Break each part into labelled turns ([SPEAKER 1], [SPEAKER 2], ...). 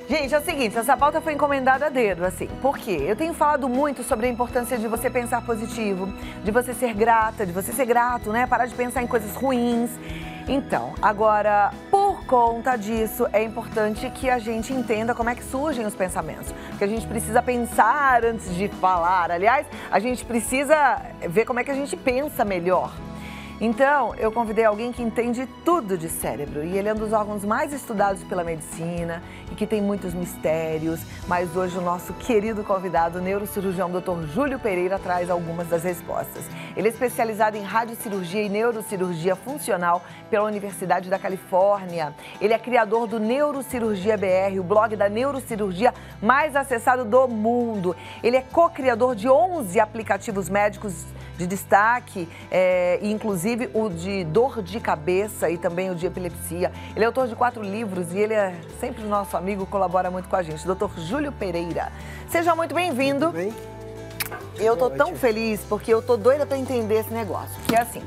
[SPEAKER 1] Gente, é o seguinte, essa pauta foi encomendada a dedo, assim. Por quê? Eu tenho falado muito sobre a importância de você pensar positivo, de você ser grata, de você ser grato, né? Parar de pensar em coisas ruins. Então, agora, por conta disso, é importante que a gente entenda como é que surgem os pensamentos. Porque a gente precisa pensar antes de falar. Aliás, a gente precisa ver como é que a gente pensa melhor. Então, eu convidei alguém que entende tudo de cérebro e ele é um dos órgãos mais estudados pela medicina e que tem muitos mistérios, mas hoje o nosso querido convidado, o neurocirurgião Dr. Júlio Pereira, traz algumas das respostas. Ele é especializado em radiocirurgia e neurocirurgia funcional pela Universidade da Califórnia. Ele é criador do Neurocirurgia BR, o blog da neurocirurgia mais acessado do mundo. Ele é co-criador de 11 aplicativos médicos de destaque, inclusive o de dor de cabeça e também o de epilepsia. Ele é autor de 4 livros e ele é sempre o nosso amigo, colabora muito com a gente, Dr. Júlio Pereira. Seja muito bem-vindo.
[SPEAKER 2] Tudo bem?
[SPEAKER 1] Eu tô tão feliz porque eu tô doida para entender esse negócio. Que é assim,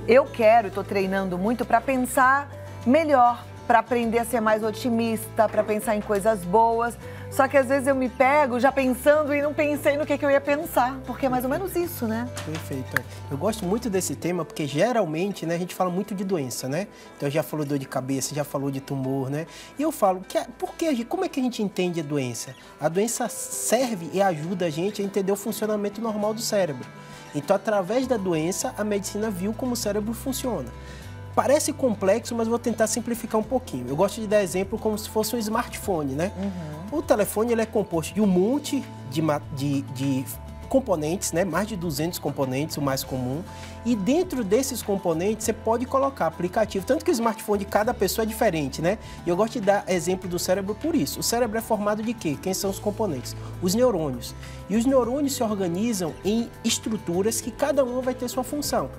[SPEAKER 1] eu quero e tô treinando muito para pensar melhor, para aprender a ser mais otimista, para pensar em coisas boas. Só que às vezes eu me pego já pensando e não pensei no que eu ia pensar, porque é mais ou menos isso, né?
[SPEAKER 2] Perfeito. Eu gosto muito desse tema porque geralmente, né, a gente fala muito de doença, né? Então já falou dor de cabeça, já falou de tumor, né? E eu falo, como é que a gente entende a doença? A doença serve e ajuda a gente a entender o funcionamento normal do cérebro. Então, através da doença, a medicina viu como o cérebro funciona. Parece complexo, mas vou tentar simplificar um pouquinho. Eu gosto de dar exemplo como se fosse um smartphone, né? O telefone ele é composto de um monte de componentes, né? Mais de 200 componentes, o mais comum. E dentro desses componentes você pode colocar aplicativo. Tanto que o smartphone de cada pessoa é diferente, né? E eu gosto de dar exemplo do cérebro por isso. O cérebro é formado de quê? Quem são os componentes? Os neurônios. E os neurônios se organizam em estruturas que cada uma vai ter sua função.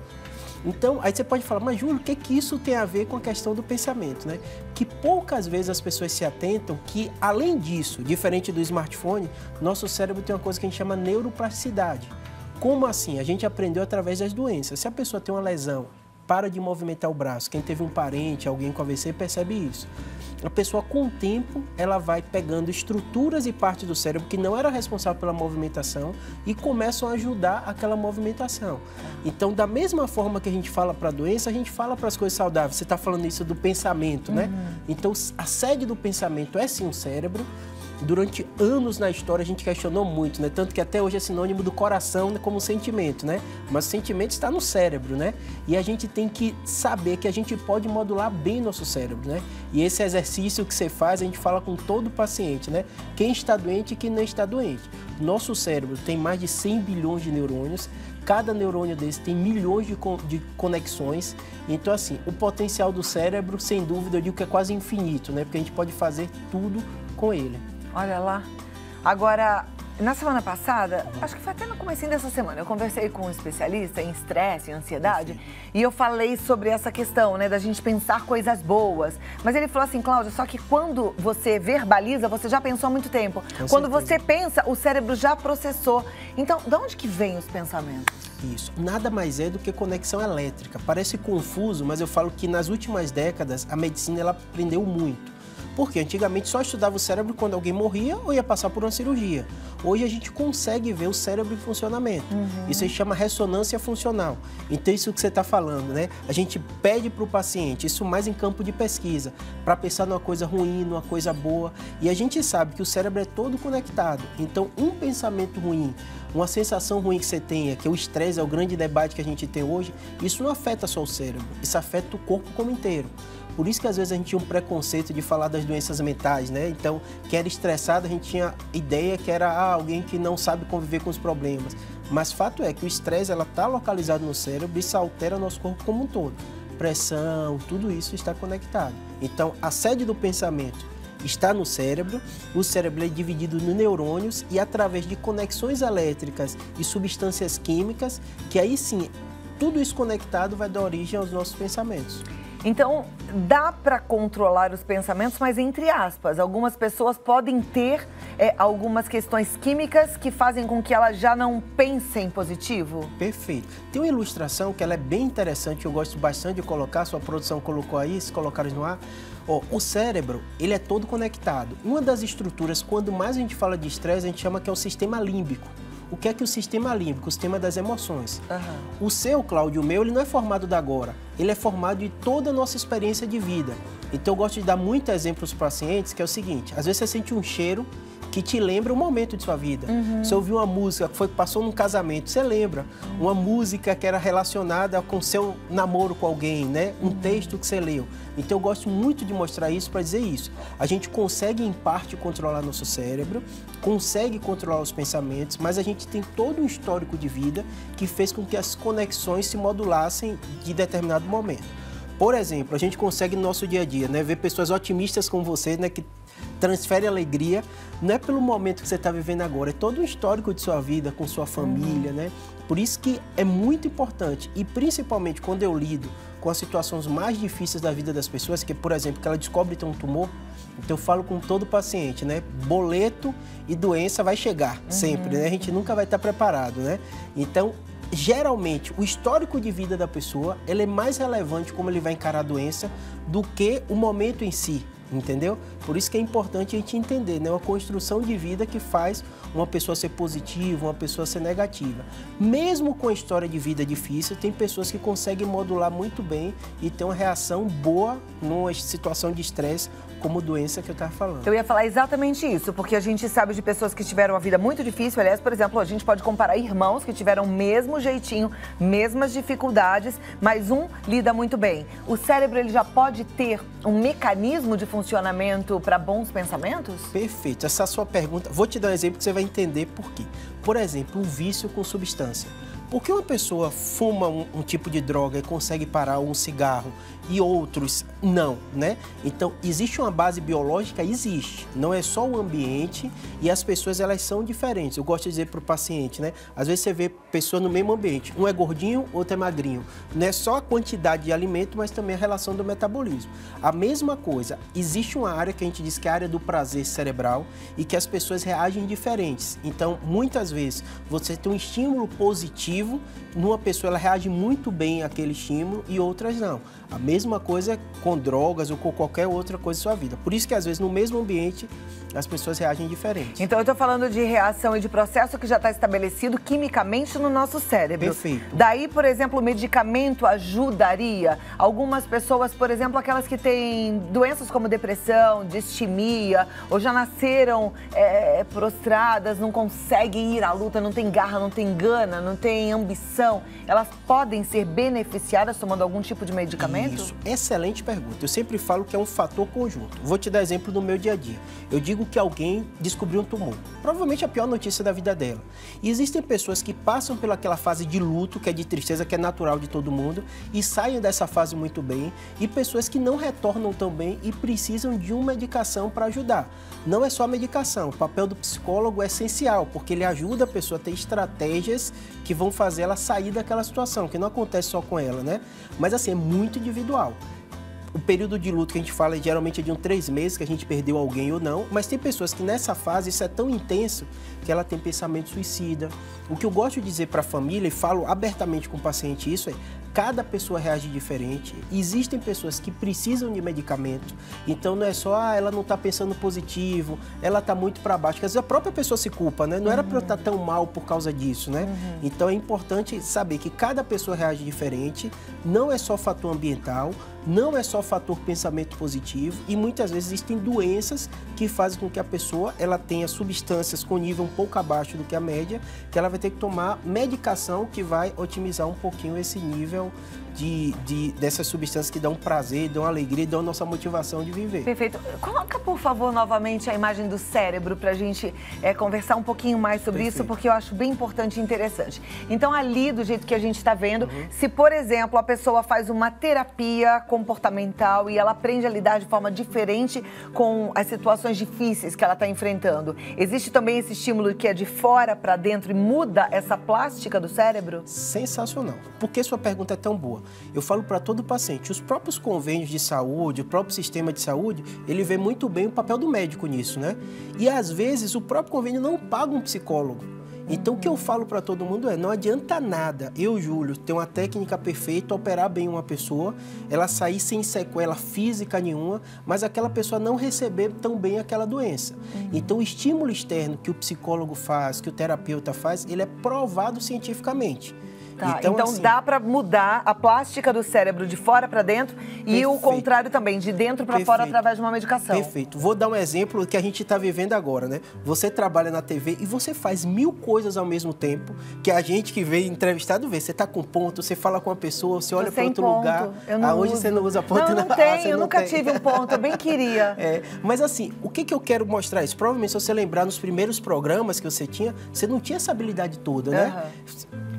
[SPEAKER 2] Então, aí você pode falar, mas Júlio, o que isso tem a ver com a questão do pensamento, né? Que poucas vezes as pessoas se atentam que, além disso, diferente do smartphone, nosso cérebro tem uma coisa que a gente chama neuroplasticidade. Como assim? A gente aprendeu através das doenças. Se a pessoa tem uma lesão, para de movimentar o braço. Quem teve um parente, alguém com AVC, percebe isso. A pessoa, com o tempo, ela vai pegando estruturas e partes do cérebro que não era responsável pela movimentação e começam a ajudar aquela movimentação. Então, da mesma forma que a gente fala para a doença, a gente fala para as coisas saudáveis. Você está falando isso do pensamento, né? Então, a sede do pensamento é sim o cérebro. Durante anos na história a gente questionou muito, né? Tanto que até hoje é sinônimo do coração como sentimento, né? Mas o sentimento está no cérebro, né? E a gente tem que saber que a gente pode modular bem nosso cérebro, né? E esse exercício que você faz, a gente fala com todo paciente, né? Quem está doente e quem não está doente. Nosso cérebro tem mais de 100 bilhões de neurônios. Cada neurônio desse tem milhões de conexões. Então, assim, o potencial do cérebro, sem dúvida, eu digo que é quase infinito, né? Porque a gente pode fazer tudo com ele.
[SPEAKER 1] Olha lá. Agora, na semana passada, acho que foi até no comecinho dessa semana, eu conversei com um especialista em estresse, em ansiedade, e eu falei sobre essa questão, né, da gente pensar coisas boas. Mas ele falou assim, Cláudia, só que quando você verbaliza, você já pensou há muito tempo. Quando você pensa, o cérebro já processou. Então, de onde que vem os pensamentos?
[SPEAKER 2] Isso. Nada mais é do que conexão elétrica. Parece confuso, mas eu falo que nas últimas décadas a medicina ela aprendeu muito. Porque antigamente só estudava o cérebro quando alguém morria ou ia passar por uma cirurgia. Hoje a gente consegue ver o cérebro em funcionamento. Isso se chama ressonância funcional. Então isso que você está falando, né? A gente pede para o paciente, isso mais em campo de pesquisa, para pensar numa coisa ruim, numa coisa boa. E a gente sabe que o cérebro é todo conectado. Então um pensamento ruim, uma sensação ruim que você tenha, que o estresse é o grande debate que a gente tem hoje, isso não afeta só o cérebro, isso afeta o corpo como inteiro. Por isso que às vezes a gente tinha um preconceito de falar das doenças mentais, né? Então, quem era estressado, a gente tinha ideia que era alguém que não sabe conviver com os problemas. Mas fato é que o estresse está localizado no cérebro e isso altera o nosso corpo como um todo. Pressão, tudo isso está conectado. Então, a sede do pensamento está no cérebro, o cérebro é dividido em neurônios e através de conexões elétricas e substâncias químicas, que aí sim, tudo isso conectado vai dar origem aos nossos pensamentos.
[SPEAKER 1] Então, dá para controlar os pensamentos, mas entre aspas, algumas pessoas podem ter algumas questões químicas que fazem com que ela já não pense em positivo?
[SPEAKER 2] Perfeito. Tem uma ilustração que ela é bem interessante, eu gosto bastante de colocar, sua produção colocou aí, se colocaram no ar. O cérebro, ele é todo conectado. Uma das estruturas, quando mais a gente fala de estresse, a gente chama que é o sistema límbico. O que é o sistema límbico? O sistema das emoções. O seu, Cláudio, o meu, ele não é formado da agora. Ele é formado de toda a nossa experiência de vida. Então, eu gosto de dar muitos exemplos para os pacientes, que é o seguinte. Às vezes, você sente um cheiro que te lembra um momento de sua vida. Você ouviu uma música que passou num casamento, você lembra. Uma música que era relacionada com seu namoro com alguém, né? Um texto que você leu. Então, eu gosto muito de mostrar isso para dizer isso. A gente consegue, em parte, controlar nosso cérebro, consegue controlar os pensamentos, mas a gente tem todo um histórico de vida que fez com que as conexões se modulassem de determinado momento. Por exemplo, a gente consegue no nosso dia a dia, né? Ver pessoas otimistas como você, né? Que transfere alegria, não é pelo momento que você está vivendo agora, é todo um histórico de sua vida, com sua família, né? Por isso que é muito importante, e principalmente quando eu lido com as situações mais difíceis da vida das pessoas, que por exemplo, que ela descobre ter um tumor, então eu falo com todo paciente, né? Boleto e doença vai chegar, sempre, né? A gente nunca vai estar preparado, né? Então, geralmente, o histórico de vida da pessoa, ele é mais relevante como ele vai encarar a doença do que o momento em si. Entendeu? Por isso que é importante a gente entender, né? Uma construção de vida que faz uma pessoa ser positiva, uma pessoa ser negativa. Mesmo com a história de vida difícil, tem pessoas que conseguem modular muito bem e ter uma reação boa numa situação de estresse, como doença que eu estava falando.
[SPEAKER 1] Eu ia falar exatamente isso, porque a gente sabe de pessoas que tiveram uma vida muito difícil. Aliás, por exemplo, a gente pode comparar irmãos que tiveram o mesmo jeitinho, mesmas dificuldades, mas um lida muito bem. O cérebro, ele já pode ter um mecanismo de funcionamento para bons pensamentos?
[SPEAKER 2] Perfeito. Essa é a sua pergunta. Vou te dar um exemplo que você vai entender por quê. Por exemplo, um vício com substância. Por que uma pessoa fuma um tipo de droga e consegue parar um cigarro e outros não, né? Então, existe uma base biológica? Existe. Não é só o ambiente e as pessoas, elas são diferentes. Eu gosto de dizer para o paciente, né? Às vezes você vê pessoas no mesmo ambiente. Um é gordinho, outro é magrinho. Não é só a quantidade de alimento, mas também a relação do metabolismo. A mesma coisa, existe uma área que a gente diz que é a área do prazer cerebral e que as pessoas reagem diferentes. Então, muitas vezes, você tem um estímulo positivo, numa pessoa ela reage muito bem àquele estímulo e outras não. A mesma coisa com drogas ou com qualquer outra coisa em sua vida. Por isso que às vezes no mesmo ambiente as pessoas reagem diferente.
[SPEAKER 1] Então eu estou falando de reação e de processo que já está estabelecido quimicamente no nosso cérebro.
[SPEAKER 2] Perfeito.
[SPEAKER 1] Daí, por exemplo, o medicamento ajudaria? Algumas pessoas, por exemplo, aquelas que têm doenças como depressão, distimia, ou já nasceram prostradas, não conseguem ir à luta, não tem garra, não tem gana, não tem ambição, elas podem ser beneficiadas tomando algum tipo de medicamento?
[SPEAKER 2] Isso, excelente pergunta. Eu sempre falo que é um fator conjunto. Vou te dar exemplo do meu dia a dia. Eu digo que alguém descobriu um tumor. Provavelmente a pior notícia da vida dela. E existem pessoas que passam pelaquela fase de luto, que é de tristeza, que é natural de todo mundo, e saem dessa fase muito bem, e pessoas que não retornam tão bem e precisam de uma medicação para ajudar. Não é só a medicação, o papel do psicólogo é essencial, porque ele ajuda a pessoa a ter estratégias que vão fazer ela sair daquela situação, que não acontece só com ela, né? Mas assim, é muito individual. O período de luto que a gente fala geralmente é de 3 meses, que a gente perdeu alguém ou não, mas tem pessoas que nessa fase isso é tão intenso que ela tem pensamento suicida. O que eu gosto de dizer para a família, e falo abertamente com o paciente isso, é cada pessoa reage diferente. Existem pessoas que precisam de medicamento, então não é só, ela não está pensando positivo, ela está muito para baixo, porque às vezes a própria pessoa se culpa, né? Não era para eu estar tão mal por causa disso, né? Então é importante saber que cada pessoa reage diferente, não é só fator ambiental, não é só fator pensamento positivo e muitas vezes existem doenças que fazem com que a pessoa ela tenha substâncias com nível um pouco abaixo do que a média, que ela vai ter que tomar medicação que vai otimizar um pouquinho esse nível dessas substâncias que dão prazer, dão alegria, dão a nossa motivação de viver.
[SPEAKER 1] Perfeito. Coloca, por favor, novamente a imagem do cérebro para a gente conversar um pouquinho mais sobre isso, porque eu acho bem importante e interessante. Então, ali, do jeito que a gente está vendo, se, por exemplo, a pessoa faz uma terapia com comportamental e ela aprende a lidar de forma diferente com as situações difíceis que ela está enfrentando. Existe também esse estímulo que é de fora para dentro e muda essa plástica do cérebro?
[SPEAKER 2] Sensacional. Por que sua pergunta é tão boa? Eu falo para todo paciente, os próprios convênios de saúde, o próprio sistema de saúde, ele vê muito bem o papel do médico nisso, né? E às vezes o próprio convênio não paga um psicólogo. Então, o que eu falo para todo mundo é, não adianta nada eu, Júlio, ter uma técnica perfeita, operar bem uma pessoa, ela sair sem sequela física nenhuma, mas aquela pessoa não receber tão bem aquela doença. Então, o estímulo externo que o psicólogo faz, que o terapeuta faz, ele é provado cientificamente.
[SPEAKER 1] Tá, então assim, dá para mudar a plástica do cérebro de fora para dentro e o contrário também, de dentro para fora através de uma medicação.
[SPEAKER 2] Perfeito. Vou dar um exemplo que a gente está vivendo agora, né? Você trabalha na TV e você faz 1000 coisas ao mesmo tempo que a gente que veio entrevistado vê. Você está com ponto, você fala com uma pessoa, você olha para outro lugar.
[SPEAKER 1] Eu não
[SPEAKER 2] hoje
[SPEAKER 1] uso.
[SPEAKER 2] Você não usa ponto?
[SPEAKER 1] Não tenho, eu nunca tive um ponto, eu bem queria.
[SPEAKER 2] Mas assim, o que eu quero mostrar isso? Provavelmente se você lembrar nos primeiros programas que você não tinha essa habilidade toda, né?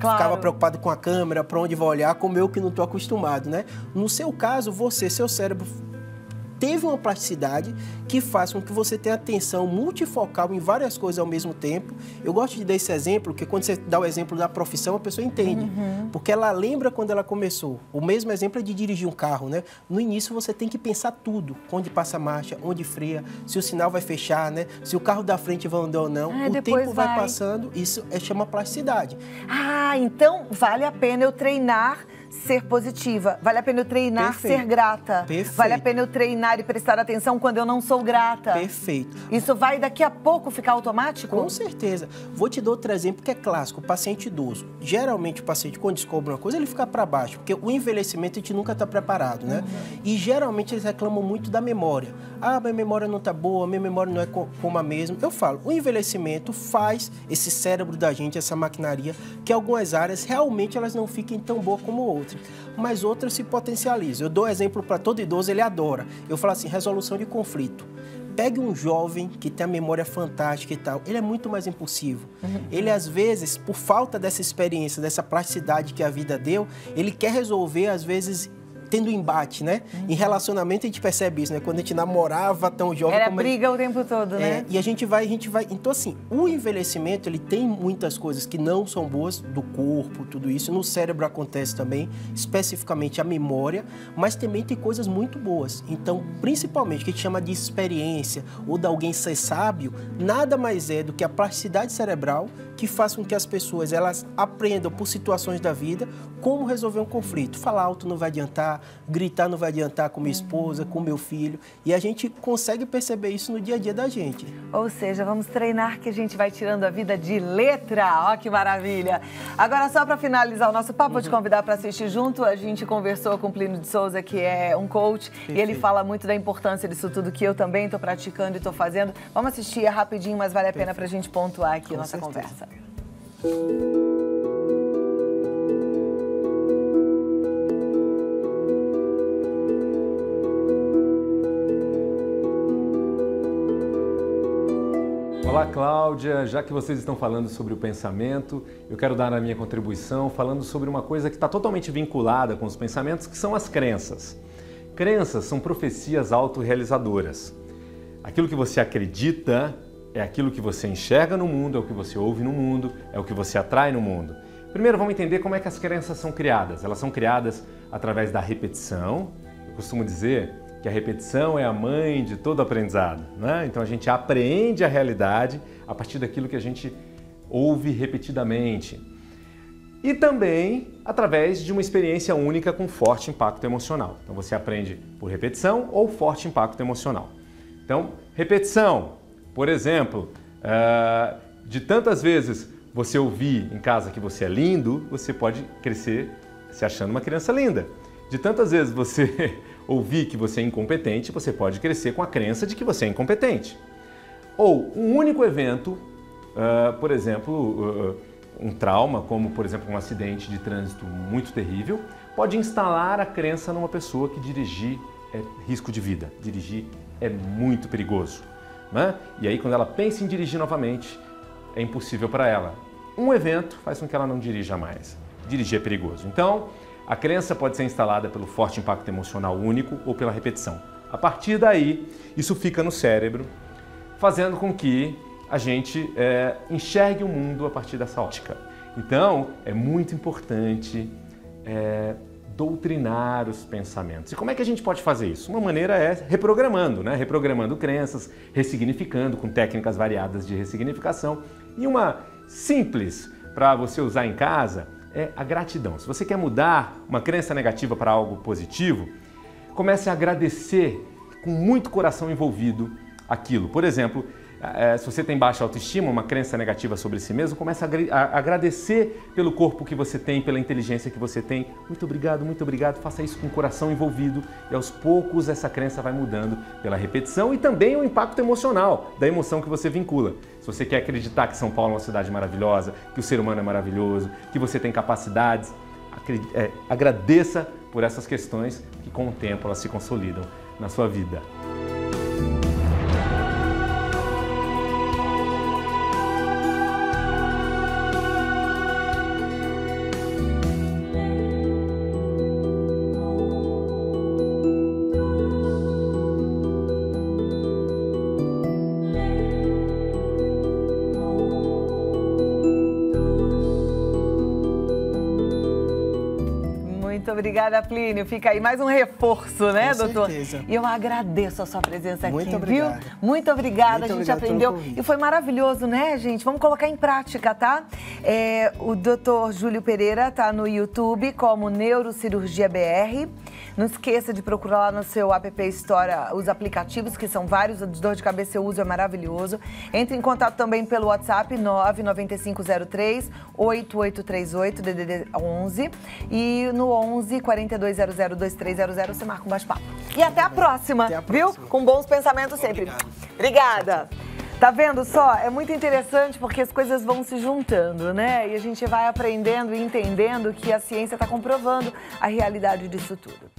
[SPEAKER 1] Claro.
[SPEAKER 2] Ficava preocupado com a câmera, para onde vai olhar, como eu que não estou acostumado, né? No seu caso, seu cérebro teve uma plasticidade que faz com que você tenha atenção multifocal em várias coisas ao mesmo tempo. Eu gosto de dar esse exemplo, porque quando você dá o exemplo da profissão, a pessoa entende. Porque ela lembra quando ela começou. O mesmo exemplo é de dirigir um carro, né? No início você tem que pensar tudo. Onde passa a marcha, onde freia, se o sinal vai fechar, né? Se o carro da frente vai andar ou não. O tempo vai passando, isso chama plasticidade.
[SPEAKER 1] Ah, então vale a pena eu treinar ser positiva. Vale a pena eu treinar ser grata. Vale a pena eu treinar e prestar atenção quando eu não sou grata.
[SPEAKER 2] Perfeito.
[SPEAKER 1] Isso vai daqui a pouco ficar automático?
[SPEAKER 2] Com certeza. Vou te dar outro exemplo que é clássico, o paciente idoso. Geralmente o paciente quando descobre uma coisa, ele fica para baixo, porque o envelhecimento a gente nunca está preparado, né? E geralmente eles reclamam muito da memória. Ah, minha memória não está boa, minha memória não é como a mesma. Eu falo, o envelhecimento faz esse cérebro da gente, essa maquinaria, que algumas áreas realmente elas não fiquem tão boas como outras, mas outras se potencializam. Eu dou exemplo para todo idoso, ele adora. Eu falo assim, resolução de conflito. Pegue um jovem que tem a memória fantástica e tal, ele é muito mais impulsivo. Ele, às vezes, por falta dessa experiência, dessa plasticidade que a vida deu, ele quer resolver, às vezes, tendo embate, né? Em relacionamento a gente percebe isso, né? Quando a gente namorava tão jovem...
[SPEAKER 1] Era briga o tempo todo, né?
[SPEAKER 2] E a gente vai... Então, assim, o envelhecimento, ele tem muitas coisas que não são boas do corpo, tudo isso. No cérebro acontece também, especificamente a memória, mas também tem coisas muito boas. Então, principalmente, o que a gente chama de experiência ou de alguém ser sábio, nada mais é do que a plasticidade cerebral que faz com que as pessoas elas aprendam por situações da vida como resolver um conflito. Falar alto não vai adiantar, gritar não vai adiantar com minha esposa, com meu filho. E a gente consegue perceber isso no dia a dia da gente.
[SPEAKER 1] Ou seja, vamos treinar que a gente vai tirando a vida de letra. Ó, que maravilha! Agora, só para finalizar o nosso papo, vou te convidar para assistir junto. A gente conversou com o Plínio de Souza, que é um coach, e ele fala muito da importância disso tudo que eu também estou praticando e estou fazendo. Vamos assistir, é rapidinho, mas vale a pena para a gente pontuar aqui a nossa conversa.
[SPEAKER 3] Olá, Cláudia. Já que vocês estão falando sobre o pensamento, eu quero dar a minha contribuição falando sobre uma coisa que está totalmente vinculada com os pensamentos, que são as crenças. Crenças são profecias autorrealizadoras. Aquilo que você acredita é aquilo que você enxerga no mundo, é o que você ouve no mundo, é o que você atrai no mundo. Primeiro, vamos entender como é que as crenças são criadas. Elas são criadas através da repetição. Eu costumo dizer que a repetição é a mãe de todo aprendizado, né? Então a gente aprende a realidade a partir daquilo que a gente ouve repetidamente. E também através de uma experiência única com forte impacto emocional. Então você aprende por repetição ou forte impacto emocional. Então, repetição. Por exemplo, de tantas vezes você ouvir em casa que você é lindo, você pode crescer se achando uma criança linda. De tantas vezes você ouvir que você é incompetente, você pode crescer com a crença de que você é incompetente. Ou um único evento, por exemplo, um trauma, como por exemplo um acidente de trânsito muito terrível, pode instalar a crença numa pessoa que dirigir é risco de vida, dirigir é muito perigoso, né? E aí quando ela pensa em dirigir novamente, é impossível para ela. Um evento faz com que ela não dirija mais. Dirigir é perigoso. Então, A crença pode ser instalada pelo forte impacto emocional único ou pela repetição. A partir daí, isso fica no cérebro, fazendo com que a gente enxergue o mundo a partir dessa ótica. Então, é muito importante doutrinar os pensamentos. E como é que a gente pode fazer isso? Uma maneira é reprogramando, né? Reprogramando crenças, ressignificando com técnicas variadas de ressignificação. E uma simples para você usar em casa é a gratidão. Se você quer mudar uma crença negativa para algo positivo, comece a agradecer com muito coração envolvido aquilo. Por exemplo, se você tem baixa autoestima, uma crença negativa sobre si mesmo, comece a agradecer pelo corpo que você tem, pela inteligência que você tem. Muito obrigado, faça isso com o coração envolvido e aos poucos essa crença vai mudando pela repetição e também o impacto emocional da emoção que você vincula. Se você quer acreditar que São Paulo é uma cidade maravilhosa, que o ser humano é maravilhoso, que você tem capacidades, agradeça por essas questões que com o tempo elas se consolidam na sua vida.
[SPEAKER 1] Muito obrigada, Plínio. Fica aí mais um reforço, né, doutor?
[SPEAKER 2] Com certeza.
[SPEAKER 1] E eu agradeço a sua presença aqui,
[SPEAKER 2] Muito obrigado.
[SPEAKER 1] viu? Muito obrigada,
[SPEAKER 2] Muito
[SPEAKER 1] a gente
[SPEAKER 2] obrigado pelo
[SPEAKER 1] aprendeu.
[SPEAKER 2] convite.
[SPEAKER 1] E foi maravilhoso, né, gente? Vamos colocar em prática, tá? O doutor Júlio Pereira tá no YouTube como Neurocirurgia BR. Não esqueça de procurar lá no seu app Store os aplicativos, que são vários, o de dor de cabeça eu uso, é maravilhoso. Entre em contato também pelo WhatsApp 99503 8838 DDD 11 e no 11 4200 2300 você marca um bate-papo. E até a próxima,
[SPEAKER 2] Até a
[SPEAKER 1] viu?
[SPEAKER 2] próxima.
[SPEAKER 1] Com bons pensamentos sempre.
[SPEAKER 2] Obrigado.
[SPEAKER 1] Obrigada. Tá vendo só? É muito interessante porque as coisas vão se juntando, né? E a gente vai aprendendo e entendendo que a ciência está comprovando a realidade disso tudo.